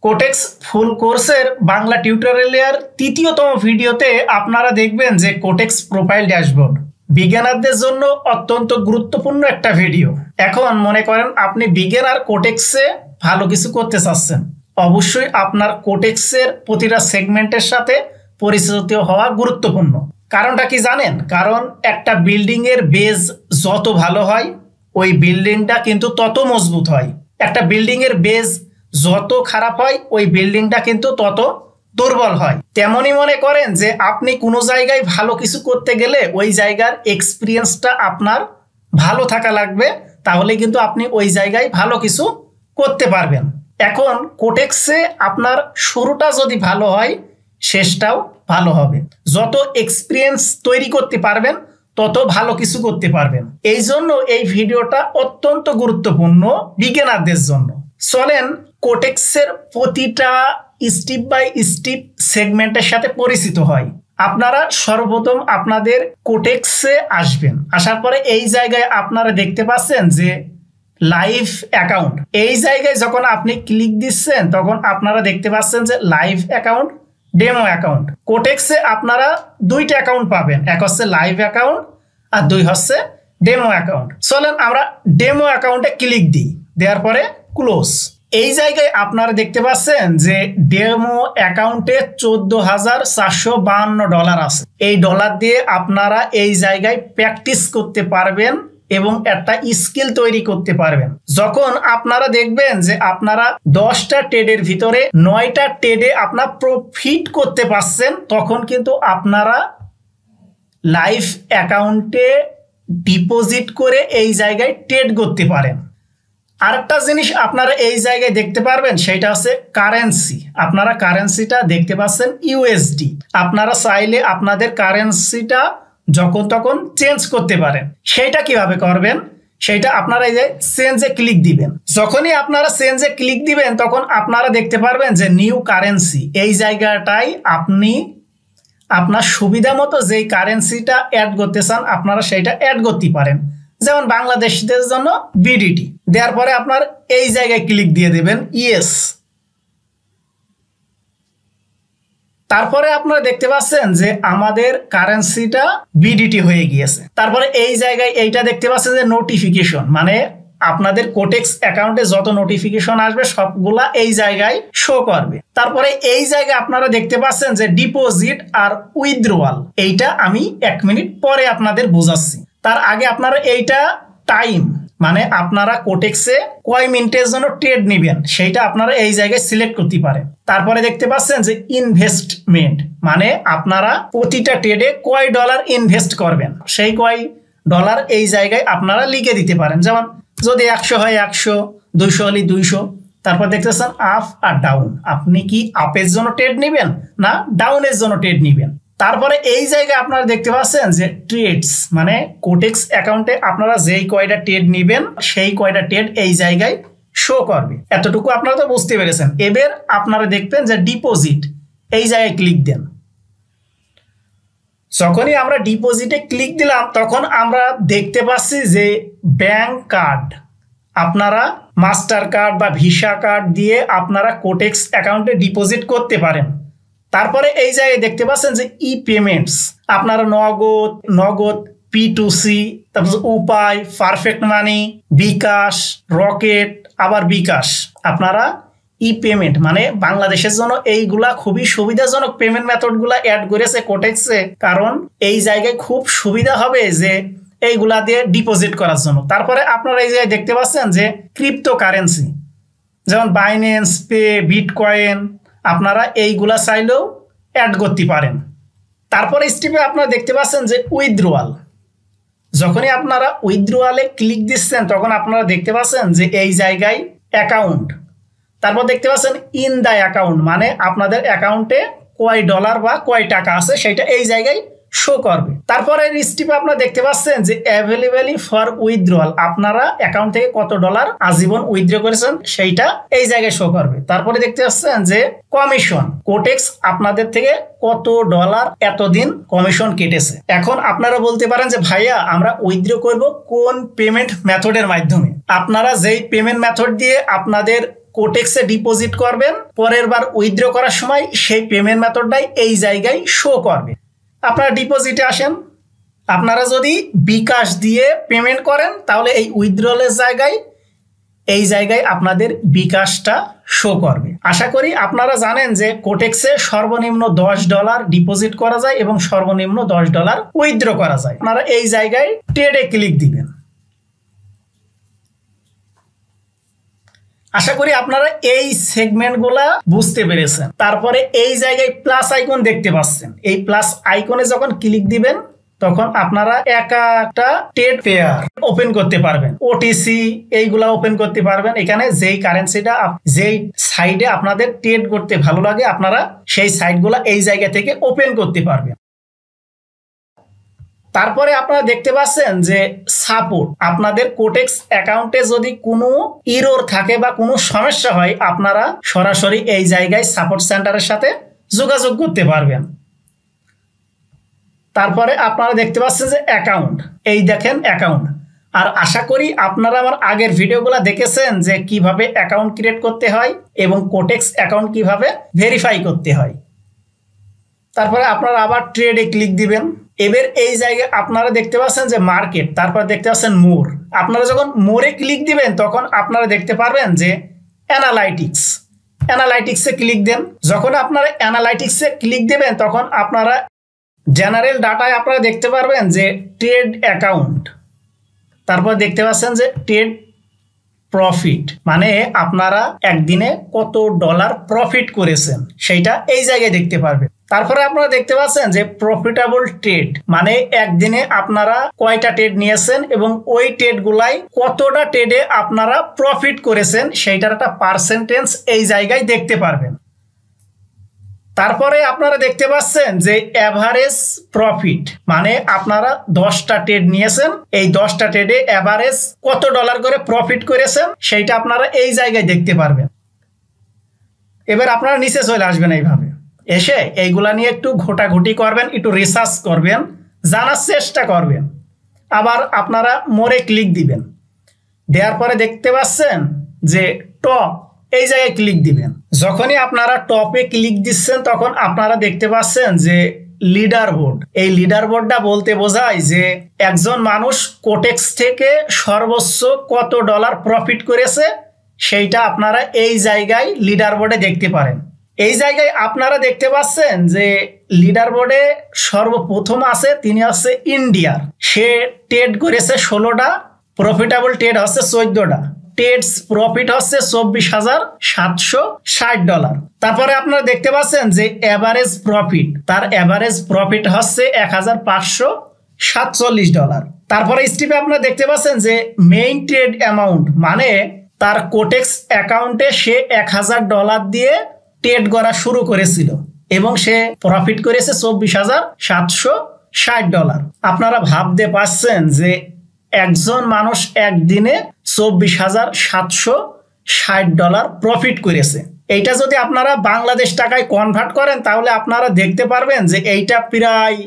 Quotex ফুল কোর্সের বাংলা টিউটোরিয়ালের তৃতীয়তম ভিডিওতে আপনারা দেখবেন যে কোটেক্স প্রোফাইল ড্যাশবোর্ড বিজ্ঞানারদের জন্য অত্যন্ত গুরুত্বপূর্ণ একটা ভিডিও। এখন মনে করেন আপনি বিজ্ঞানার কোটেক্সে ভালো কিছু করতে চাচ্ছেন, অবশ্যই আপনার কোটেক্সের প্রতিটা সেগমেন্টের সাথে পরিচিত হওয়া গুরুত্বপূর্ণ। কারণটা কি জানেন? কারণ একটা বিল্ডিং এর বেজ যত ভালো হয় ওই বিল্ডিংটা কিন্তু তত মজবুত হয়। একটা বিল্ডিং এর বেজ যত খারাপ হয় ওই বিল্ডিংটা কিন্তু তত দুর্বল হয়। তেমনই মনে করেন যে আপনি কোনো জায়গায় ভালো কিছু করতে গেলে ওই জায়গার এক্সপিরিয়েন্সটা আপনার ভালো থাকা লাগবে, তাহলে কিন্তু আপনি ওই জায়গায় ভালো কিছু করতে পারবেন। এখন কোটেক্সে আপনার শুরুটা যদি ভালো হয় শেষটাও ভালো হবে। যত এক্সপিরিয়েন্স তৈরি করতে পারবেন তত ভালো কিছু করতে পারবেন। এই জন্য এই ভিডিওটা অত্যন্ত গুরুত্বপূর্ণ বিজ্ঞানারদের জন্য। চলেন কোটেক্সের প্রতিটা স্টেপ বাই স্টেপ সেগমেন্টের সাথে পরিচিত হয়। আপনারা সর্বপ্রথম আপনাদের কোটেক্সে আসবেন, আসার পরে এই জায়গায় আপনারা দেখতে পাচ্ছেন যে লাইভ অ্যাকাউন্ট। এই জায়গায় যখন আপনি ক্লিক দিচ্ছেন তখন আপনারা দেখতে পাচ্ছেন যে লাইভ অ্যাকাউন্ট, ডেমো অ্যাকাউন্ট। কোটেক্সে আপনারা দুইটা অ্যাকাউন্ট পাবেন, এক হচ্ছে লাইভ অ্যাকাউন্ট আর দুই হচ্ছে ডেমো অ্যাকাউন্ট। চলেন আমরা ডেমো অ্যাকাউন্টে ক্লিক দিই, দেওয়ার পরে ক্লোজ। এই জায়গায় আপনারা দেখতে পাচ্ছেন যে ডেমো অ্যাকাউন্টে $14,452 আছে। এই ডলার দিয়ে আপনারা এই জায়গায় প্র্যাকটিস করতে পারবেন এবং একটা স্কিল তৈরি করতে পারবেন। যখন আপনারা দেখবেন যে আপনারা 10টা ট্রেডের ভিতরে 9টা ট্রেডে আপনার প্রফিট করতে পারছেন, তখন কিন্তু আপনারা লাইভ অ্যাকাউন্টে ডিপোজিট করে এই জায়গায় ট্রেড করতে পারেন। আরেকটা জিনিস আপনারা এই জায়গায় দেখতে পারবেন, সেটা হচ্ছে কারেন্সি। আপনারা কারেন্সিটা দেখতে পাচ্ছেন ইউএসডি। আপনারা চাইলে আপনাদের কারেন্সিটা যখন তখন চেঞ্জ করতে পারেন। সেটা কিভাবে করবেন? সেটা আপনারা এই যে চেঞ্জে ক্লিক দিবেন। যখনই আপনারা চেঞ্জে ক্লিক দিবেন তখন আপনারা দেখতে পারবেন যে নিউ কারেন্সি। এই জায়গাটায় আপনি আপনার সুবিধা মতো যেই কারেন্সিটা অ্যাড করতে চান আপনারা সেইটা অ্যাড করতে পারেন। যেমন বাংলাদেশিদের জন্য বিডিটি দেওয়ার পরে আপনার এই জায়গায় ক্লিক দিয়ে দেবেন ইয়েস। তারপরে আপনারা দেখতে পাচ্ছেন যে আমাদের কারেন্সিটা বিডিটি হয়ে গিয়েছে। তারপরে এই জায়গায় এইটা দেখতে পাচ্ছেন যে নোটিফিকেশন, মানে আপনাদের কোটেক্স অ্যাকাউন্টে যত নোটিফিকেশন আসবে সবগুলা এই জায়গায় শো করবে। তারপরে এই জায়গায় আপনারা দেখতে পাচ্ছেন যে ডিপোজিট আর উইথড্রয়াল। এইটা আমি 1 মিনিট পরে আপনাদের বোঝাচ্ছি। তার আগে আপনারা এইটা টাইম, মানে আপনারা কোটেক্সে কয় মিনিটের জন্য ট্রেড নেবেন সেইটা আপনারা এই জায়গায় সিলেক্ট করতে পারেন। তারপরে দেখতে পাচ্ছেন যে ইনভেস্টমেন্ট, মানে আপনারা প্রতিটা ট্রেডে কয় ডলার ইনভেস্ট করবেন সেই কয় ডলার এই জায়গায় আপনারা লিখে দিতে পারেন। যেমন যদি 100 হয় 100, 200 হলে 200। তারপর দেখতেছেন আপ আর ডাউন, আপনি কি আপের জন্য ট্রেড নেবেন না ডাউনের জন্য ট্রেড নেবেন। তারপরে এই জায়গায় আপনারা দেখতে পাচ্ছেন যে ট্রেডস, মানে কোটেক্স অ্যাকাউন্টে আপনারা যেই কয়টা ট্রেড নেবেন সেই কয়টা ট্রেড এই জায়গায় শো করবে। এতটুকু আপনারা তো বুঝতে পেরেছেন। এবার আপনারা দেখবেন যে ডিপোজিট, এই জায়গায় ক্লিক দেন। যখনই আমরা ডিপোজিটে ক্লিক দিলাম তখন আমরা দেখতে পাচ্ছি যে ব্যাংক কার্ড, আপনারা মাস্টার কার্ড বা ভিসা কার্ড দিয়ে আপনারা কোটেক্স অ্যাকাউন্টে ডিপোজিট করতে পারেন। তারপরে এই জায়গায় দেখতে পাচ্ছেন যে ই পেমেন্টস, আপনারা নগদ P2C, তারপর উপায়, পারফেক্ট মানি, বিকাশ, রকেট, আবার বিকাশ। আপনারা ই পেমেন্ট, মানে বাংলাদেশের জন্য এইগুলা খুবই সুবিধাজনক পেমেন্ট মেথডগুলা অ্যাড করেছে কোটেক্সে, কারণ এই জায়গায় খুব সুবিধা হবে যে এইগুলা দিয়ে ডিপোজিট করার জন্য। তারপরে আপনারা এই জায়গায় দেখতে পাচ্ছেন যে ক্রিপ্টো কারেন্সি, যেমন বাইন্যান্স পে, বিটকয়েন, আপনারা এইগুলা চাইলেও অ্যাড করতে পারেন। তারপরে স্টেপে আপনারা দেখতে পাচ্ছেন যে উইথড্রয়াল। যখনই আপনারা উইথড্রয়ালে ক্লিক দিচ্ছেন তখন আপনারা দেখতে পাচ্ছেন যে এই জায়গায় অ্যাকাউন্ট, তারপর দেখতে পাচ্ছেন ইন দ্য অ্যাকাউন্ট, মানে আপনাদের অ্যাকাউন্টে কয় ডলার বা কয় টাকা আছে সেটা এই জায়গায় শো করবে। তারপরে স্টেপে আপনারা দেখতে পাচ্ছেন যে অ্যাভেলেবল ফর উইথড্রয়াল, আপনারা অ্যাকাউন্ট থেকে কত ডলার আজীবন উইথড্র করেছেন সেইটা এই জায়গায় শো করবে। তারপরে দেখতে পাচ্ছেন যে কমিশন, কোটেক্স আপনাদের থেকে কত ডলার এতদিন কমিশন কেটেছে। এখন আপনারা বলতে পারেন যে ভাইয়া আমরা উইথড্র করব কোন পেমেন্ট মেথডের মাধ্যমে? আপনারা যেই পেমেন্ট মেথড দিয়ে আপনাদের কোটেক্সে ডিপোজিট করবেন, পরের বার উইথড্র করার সময় সেই পেমেন্ট মেথডটাই এই জায়গায় শো করবে। আপনারা ডিপোজিটে আসেন, আপনারা যদি বিকাশ দিয়ে পেমেন্ট করেন তাহলে এই উইথড্রলের জায়গায় এই জায়গায় আপনাদের বিকাশটা শো করবে। আশা করি আপনারা জানেন যে কোটেক্সে সর্বনিম্ন $10 ডিপোজিট করা যায় এবং সর্বনিম্ন $10 উইথড্র করা যায়। আপনারা এই জায়গায় ট্রেডে ক্লিক দিবেন। আশা করি আপনারা এই সেগমেন্টগুলা বুঝতে পেরেছেন। তারপরে এই জায়গায় প্লাস আইকন দেখতে পাচ্ছেন, এই প্লাস আইকনে যখন ক্লিক দিবেন তখন আপনারা একটা ট্রেড পেয়ার ওপেন করতে পারবেন, ওটিসি এইগুলা ওপেন করতে পারবেন। এখানে যেই কারেন্সিটা যেই সাইডে আপনাদের ট্রেড করতে ভালো লাগে আপনারা সেই সাইটগুলা এই জায়গা থেকে ওপেন করতে পারবেন। তারপরে আপনারা দেখতে পাচ্ছেন যে সাপোর্ট, আপনাদের কোটেক্স অ্যাকাউন্টে যদি কোনো এরর থাকে বা কোনো সমস্যা হয় আপনারা সরাসরি এই জায়গায় সাপোর্ট সেন্টারের সাথে যোগাযোগ করতে পারবেন। তারপরে আপনারা দেখতে পাচ্ছেন যে অ্যাকাউন্ট, এই দেখেন অ্যাকাউন্ট। আর আশা করি আপনারা আমার আগের ভিডিওগুলো দেখেছেন যে কিভাবে অ্যাকাউন্ট ক্রিয়েট করতে হয় এবং কোটেক্স অ্যাকাউন্ট কিভাবে ভেরিফাই করতে হয়। তারপরে আপনারা আবার ট্রেডে ক্লিক দিবেন। এবার এই জায়গায় আপনারা দেখতে পাচ্ছেন যে মার্কেট, তারপর দেখতে পাচ্ছেন মোর। আপনারা যখন মোরে ক্লিক দিবেন তখন আপনারা দেখতে পারবেন যে অ্যানালাইটিক্সে ক্লিক দেন। যখন আপনারা অ্যানালাইটিক্সে ক্লিক দেবেন তখন আপনারা জেনারেল ডাটায় আপনারা দেখতে পারবেন যে ট্রেড অ্যাকাউন্ট, তারপর দেখতে পাচ্ছেন যে ট্রেড প্রফিট, মানে আপনারা একদিনে কত ডলার প্রফিট করেছেন সেইটা এই জায়গায় দেখতে পারবেন। তারপরে আপনারা দেখতে পাচ্ছেন যে প্রফিটেবল ট্রেড, মানে একদিনে আপনারা কয়টা ট্রেড নিয়েছেন এবং ওই ট্রেড গুলাই কতটা ট্রেডে আপনারা প্রফিট করেছেন সেইটার একটা পার্সেন্টেজ এই জায়গায় দেখতে পারবেন। তারপরে আপনারা দেখতে পাচ্ছেন যে এভারেজ প্রফিট, মানে আপনারা 10টা ট্রেড নিয়েছেন, এই 10টা ট্রেডে এভারেজ কত ডলার করে প্রফিট করেছেন সেইটা আপনারা এই জায়গায় দেখতে পারবেন। এবার আপনারা নিচে চলে আসবেন, এইভাবে এসে এইগুলা নিয়ে একটু ঘোটাঘুটি করবেন, একটু রিসার্চ করবেন, জানার চেষ্টা করবেন। আবার আপনারা মোরে ক্লিক দিবেন, দেওয়ার পরে দেখতে পাচ্ছেন যে টপ, এই জায়গায় ক্লিক দিবেন। যখনই আপনারা টপে ক্লিক দিচ্ছেন তখন আপনারা দেখতে পাচ্ছেন যে লিডার বোর্ড। এই লিডার বোর্ডটা বলতে বোঝায় যে একজন মানুষ কোটেক্স থেকে সর্বোচ্চ কত ডলার প্রফিট করেছে সেইটা আপনারা এই জায়গায় লিডার বোর্ডে দেখতে পারেন। এই জায়গায় আপনারা দেখতে পাচ্ছেন যে লিডার বোর্ডে সর্বপ্রথম আছে, তিনি হচ্ছে ইন্ডিয়ার, সে ট্রেড করেছে 16টা, প্রফিটেবল ট্রেড হচ্ছে 14টা, ট্রেডস প্রফিট হচ্ছে $24,760। তারপরে আপনারা দেখতে পাচ্ছেন যে এভারেজ প্রফিট, তার এভারেজ প্রফিট হচ্ছে $1,547। তারপরে স্টেপে আপনারা দেখতে পাচ্ছেন যে মেইন ট্রেড অ্যামাউন্ট, মানে তার কোটেক্স অ্যাকাউন্টে সে $1,000 দিয়ে ট্রেড করা শুরু করেছিল এবং সে প্রফিট করেছে $24,760। আপনারা ভাবতে পারছেন যে একজন মানুষ একদিনে $24,760 প্রফিট করেছে। এইটা যদি আপনারা বাংলাদেশ টাকায় কনভার্ট করেন তাহলে আপনারা দেখতে পারবেন যে এইটা প্রায়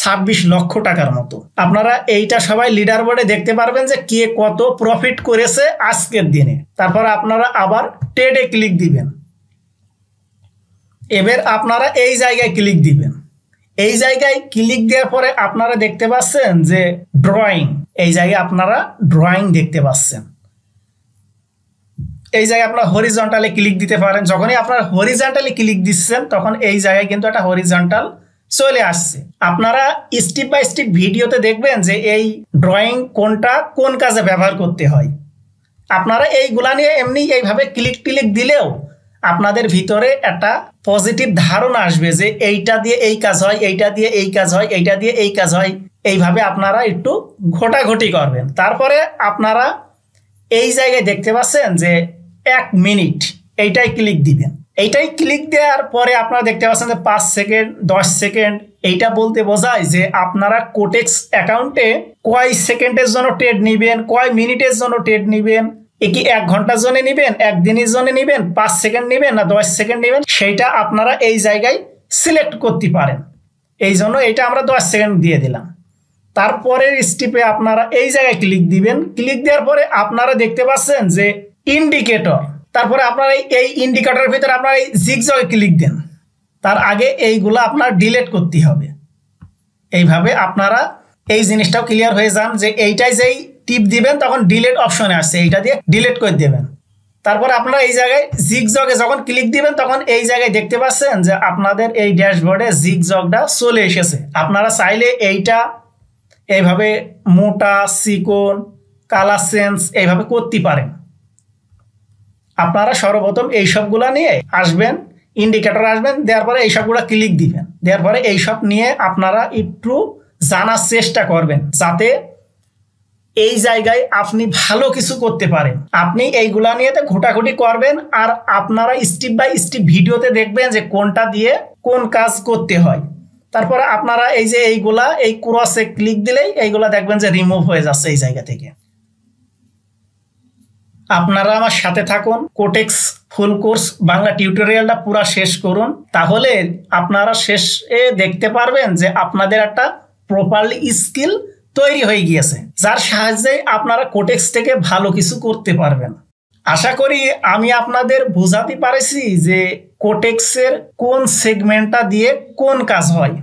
26 লক্ষ টাকার মতো। আপনারা এইটা সবাই লিডার বোর্ডে দেখতে পারবেন যে কে কত প্রফিট করেছে আজকের দিনে। তারপর আপনারা আবার ট্রেডে ক্লিক দিবেন। এবার আপনারা এই জায়গায় ক্লিক দিবেন। এই জায়গায় ক্লিক দেওয়ার পরে আপনারা দেখতে পাচ্ছেন যে ড্রয়িং, এই জায়গায় আপনারা ড্রয়িং দেখতে পাচ্ছেন। এই জায়গায় আপনারা হরিজন্টালে ক্লিক দিতে পারেন। যখনই আপনারা হরিজন্টালি ক্লিক দিচ্ছেন তখন এই জায়গায় কিন্তু একটা হরিজন্টাল চলে আসছে। আপনারা স্টেপ বাই স্টেপ ভিডিওতে দেখবেন যে এই ড্রয়িং কোনটা কোন কাজে ব্যবহার করতে হয়। আপনারা এইগুলা নিয়ে এমনি এইভাবে ক্লিক টিলিক দিলেও আপনাদের ভিতরে একটা পজিটিভ ধারণা আসবে যে এইটা দিয়ে এই কাজ হয়, এইটা দিয়ে এই কাজ হয়, এইটা দিয়ে এই কাজ হয়। এইভাবে আপনারা একটু ঘোটাঘুটি করবেন। তারপরে আপনারা এই জায়গায় দেখতে পাচ্ছেন যে 1 মিনিট, এইটাই ক্লিক দিবেন। এইটাই ক্লিক দেওয়ার পরে আপনারা দেখতে পাচ্ছেন যে 5 সেকেন্ড 10 সেকেন্ড, এইটা বলতে বোঝায় যে আপনারা কোটেক্স অ্যাকাউন্টে কয় সেকেন্ডের জন্য ট্রেড নিবেন, কয় মিনিটের জন্য ট্রেড নিবেন, কি 1 ঘন্টার জন্য নিবেন, 1 দিনের জন্য নিবেন, 5 সেকেন্ড নিবেন না 10 সেকেন্ড নিবেন, সেইটা আপনারা এই জায়গায় সিলেক্ট করতে পারেন। এই জন্য এটা আমরা 10 সেকেন্ড দিয়ে দিলাম। তারপরের স্টেপে আপনারা এই জায়গায় ক্লিক দিবেন। ক্লিক দেওয়ার পরে আপনারা দেখতে পাচ্ছেন যে ইন্ডিকেটর, তারপরে আপনার এই ইন্ডিকেটরের ভিতরে আপনার এই জিগজগে ক্লিক দেন। তার আগে এইগুলো আপনার ডিলিট করতে হবে। এইভাবে আপনারা এই জিনিসটাও ক্লিয়ার হয়ে যান যে এইটাই যেই টিপ দিবেন তখন ডিলিট অপশনে আসছে, এইটা দিয়ে ডিলিট করে দেবেন। তারপরে আপনারা এই জায়গায় জিগজগে যখন ক্লিক দিবেন তখন এই জায়গায় দেখতে পাচ্ছেন যে আপনাদের এই ড্যাশবোর্ডে জিগজগটা চলে এসেছে। আপনারা চাইলে এইটা এইভাবে মোটা চিকন কালার চেঞ্জ এইভাবে করতে পারেন। আপনারা সর্বপ্রথম এই সবগুলা নিয়ে আসবেন, ইন্ডিকেটর আসবেন, দেওয়ার পরে এই সবগুলা ক্লিক দিবেন। দেওয়ার পরে এই সব নিয়ে আপনারা একটু জানার চেষ্টা করবেন যাতে এই জায়গায় আপনি ভালো কিছু করতে পারেন। আপনি এইগুলা নিয়ে ঘোটাঘুটি করবেন আর আপনারা স্টেপ বাই স্টেপ ভিডিওতে দেখবেন যে কোনটা দিয়ে কোন কাজ করতে হয়। তারপরে আপনারা এই যে এইগুলা এই ক্রসে ক্লিক দিলেই এইগুলা দেখবেন যে রিমুভ হয়ে যাচ্ছে এই জায়গা থেকে। আপনারা আমার সাথে থাকুন, কোটেক্স ফুল কোর্স বাংলা টিউটোরিয়ালটা পুরো শেষ করুন, তাহলে আপনারা শেষে দেখতে পারবেন যে আপনাদের একটা প্রপারলি স্কিল তৈরি হয়ে গিয়েছে, যার সাহায্যে আপনারা কোটেক্স থেকে ভালো কিছু করতে পারবেন। আশা করি আমি আপনাদের বোঝাতে পারছি যে কোটেক্সের কোন সেগমেন্টটা দিয়ে কোন কাজ হয়।